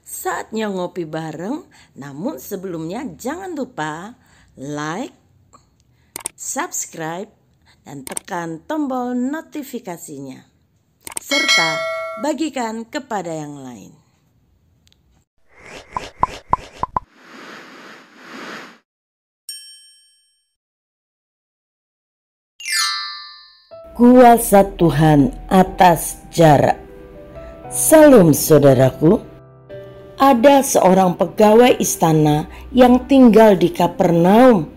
Saatnya ngopi bareng, namun sebelumnya jangan lupa like, subscribe, dan tekan tombol notifikasinya. Serta bagikan kepada yang lain. Kuasa Tuhan atas jarak. Salam saudaraku. Ada seorang pegawai istana yang tinggal di Kapernaum.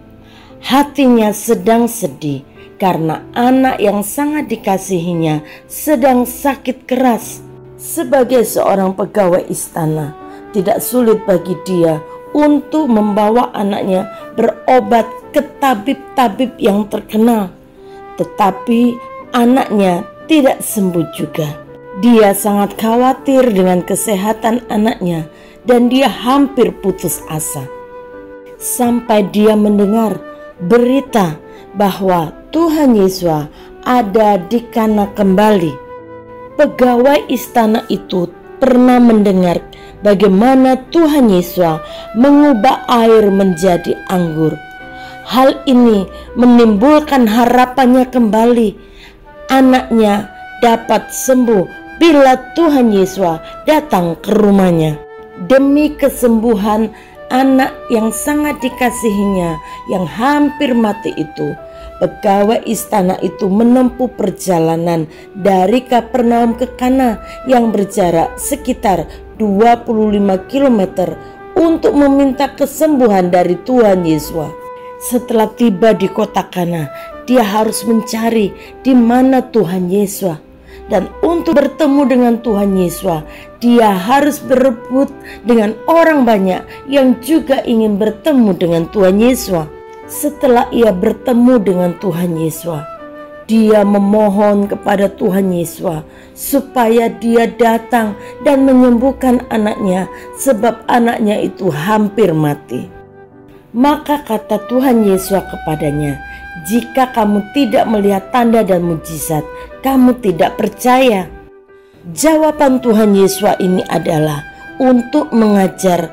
Hatinya sedang sedih karena anak yang sangat dikasihinya sedang sakit keras. Sebagai seorang pegawai istana, tidak sulit bagi dia untuk membawa anaknya berobat ke tabib-tabib yang terkenal. Tetapi anaknya tidak sembuh juga. Dia sangat khawatir dengan kesehatan anaknya dan dia hampir putus asa. Sampai dia mendengar berita bahwa Tuhan Yesus ada di Kana kembali. Pegawai istana itu pernah mendengar bagaimana Tuhan Yesus mengubah air menjadi anggur. Hal ini menimbulkan harapannya kembali. Anaknya dapat sembuh bila Tuhan Yesus datang ke rumahnya. Demi kesembuhan anak yang sangat dikasihinya yang hampir mati itu, pegawai istana itu menempuh perjalanan dari Kapernaum ke Kana yang berjarak sekitar 25 km untuk meminta kesembuhan dari Tuhan Yesus. Setelah tiba di kota Kana, dia harus mencari di mana Tuhan Yesus. Dan untuk bertemu dengan Tuhan Yesus, dia harus berebut dengan orang banyak yang juga ingin bertemu dengan Tuhan Yesus. Setelah ia bertemu dengan Tuhan Yesus, dia memohon kepada Tuhan Yesus supaya dia datang dan menyembuhkan anaknya, sebab anaknya itu hampir mati. Maka kata Tuhan Yesus kepadanya, "Jika kamu tidak melihat tanda dan mujizat, kamu tidak percaya." Jawaban Tuhan Yesus ini adalah untuk mengajar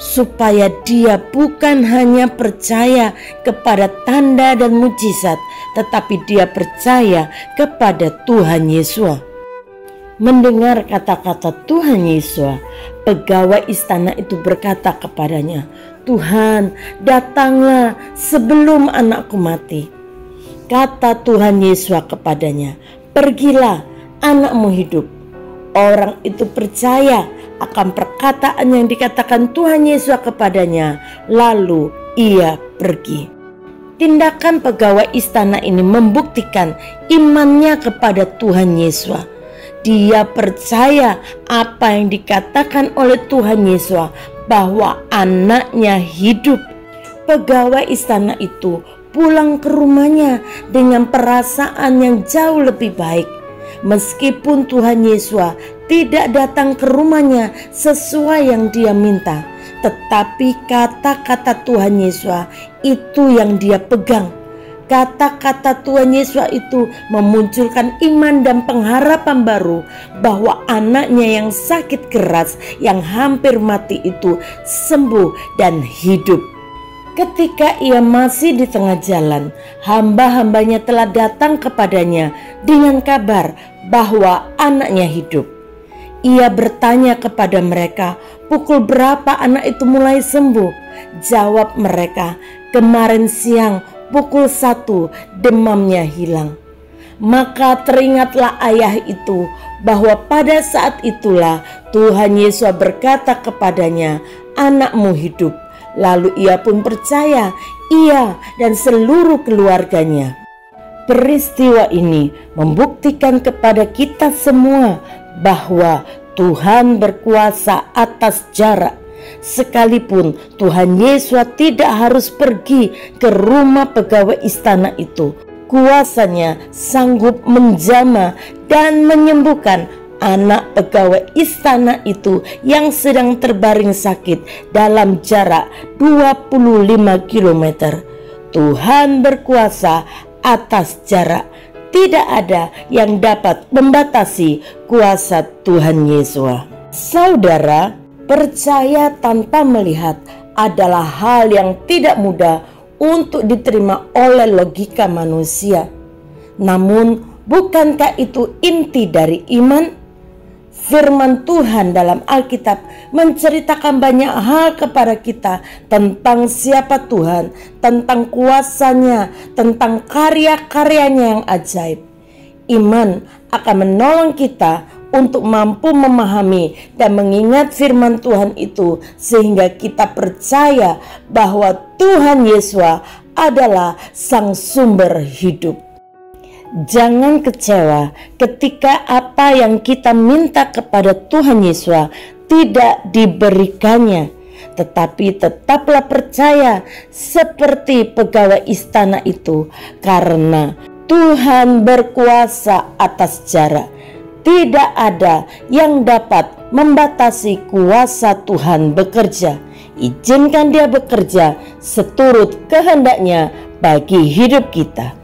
supaya dia bukan hanya percaya kepada tanda dan mujizat, tetapi dia percaya kepada Tuhan Yesus. Mendengar kata-kata Tuhan Yesus, pegawai istana itu berkata kepadanya, "Tuhan, datanglah sebelum anakku mati." Kata Tuhan Yesus kepadanya, "Pergilah, anakmu hidup." Orang itu percaya akan perkataan yang dikatakan Tuhan Yesus kepadanya, lalu ia pergi. Tindakan pegawai istana ini membuktikan imannya kepada Tuhan Yesus. Dia percaya apa yang dikatakan oleh Tuhan Yesus bahwa anaknya hidup. Pegawai istana itu pulang ke rumahnya dengan perasaan yang jauh lebih baik. Meskipun Tuhan Yesus tidak datang ke rumahnya sesuai yang dia minta, tetapi kata-kata Tuhan Yesus itu yang dia pegang. Kata-kata Tuhan Yesus itu memunculkan iman dan pengharapan baru bahwa anaknya yang sakit keras, yang hampir mati itu sembuh dan hidup. Ketika ia masih di tengah jalan, hamba-hambanya telah datang kepadanya dengan kabar bahwa anaknya hidup. Ia bertanya kepada mereka, "Pukul berapa anak itu mulai sembuh?" Jawab mereka, "Kemarin siang pukul 1 demamnya hilang." Maka teringatlah ayah itu bahwa pada saat itulah Tuhan Yesus berkata kepadanya, "Anakmu hidup." Lalu ia pun percaya, ia dan seluruh keluarganya. Peristiwa ini membuktikan kepada kita semua bahwa Tuhan berkuasa atas jarak. Sekalipun Tuhan Yesus tidak harus pergi ke rumah pegawai istana itu, kuasanya sanggup menjamah dan menyembuhkan anak pegawai istana itu yang sedang terbaring sakit dalam jarak 25 km. Tuhan berkuasa atas jarak. Tidak ada yang dapat membatasi kuasa Tuhan Yesus. Saudara, Percaya tanpa melihat adalah hal yang tidak mudah untuk diterima oleh logika manusia. Namun, bukankah itu inti dari iman? Firman Tuhan dalam Alkitab menceritakan banyak hal kepada kita tentang siapa Tuhan, tentang kuasa-Nya, tentang karya-karyanya yang ajaib. Iman akan menolong kita untuk mampu memahami dan mengingat firman Tuhan itu, sehingga kita percaya bahwa Tuhan Yesus adalah sang sumber hidup. Jangan kecewa ketika apa yang kita minta kepada Tuhan Yesus tidak diberikannya, tetapi tetaplah percaya seperti pegawai istana itu, karena Tuhan berkuasa atas jarak. Tidak ada yang dapat membatasi kuasa Tuhan bekerja. Izinkan Dia bekerja seturut kehendaknya bagi hidup kita.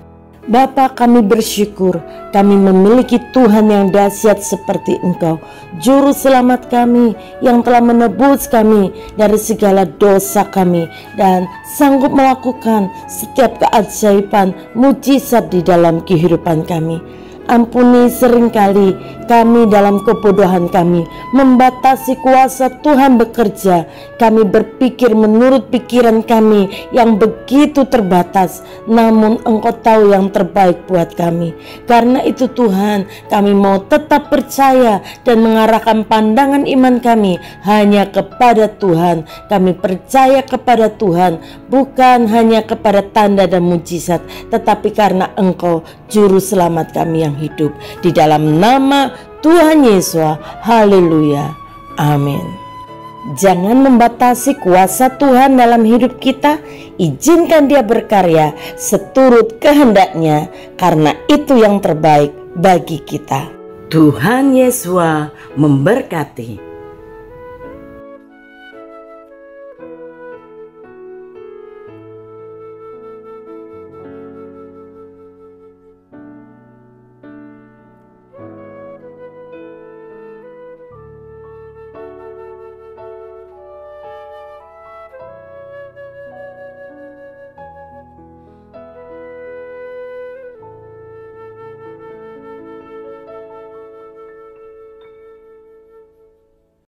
Bapa, kami bersyukur kami memiliki Tuhan yang dahsyat seperti Engkau, Juru Selamat kami yang telah menebus kami dari segala dosa kami dan sanggup melakukan setiap keajaiban mujizat di dalam kehidupan kami. Ampuni seringkali kami dalam kebodohan kami membatasi kuasa Tuhan bekerja. Kami berpikir menurut pikiran kami yang begitu terbatas, namun Engkau tahu yang terbaik buat kami. Karena itu Tuhan, kami mau tetap percaya dan mengarahkan pandangan iman kami hanya kepada Tuhan. Kami percaya kepada Tuhan, bukan hanya kepada tanda dan mujizat, tetapi karena Engkau Juru Selamat kami yang hidup. Di dalam nama Tuhan Yesus, haleluya, amin. Jangan membatasi kuasa Tuhan dalam hidup kita. Izinkan Dia berkarya seturut kehendaknya, karena itu yang terbaik bagi kita. Tuhan Yesus memberkati.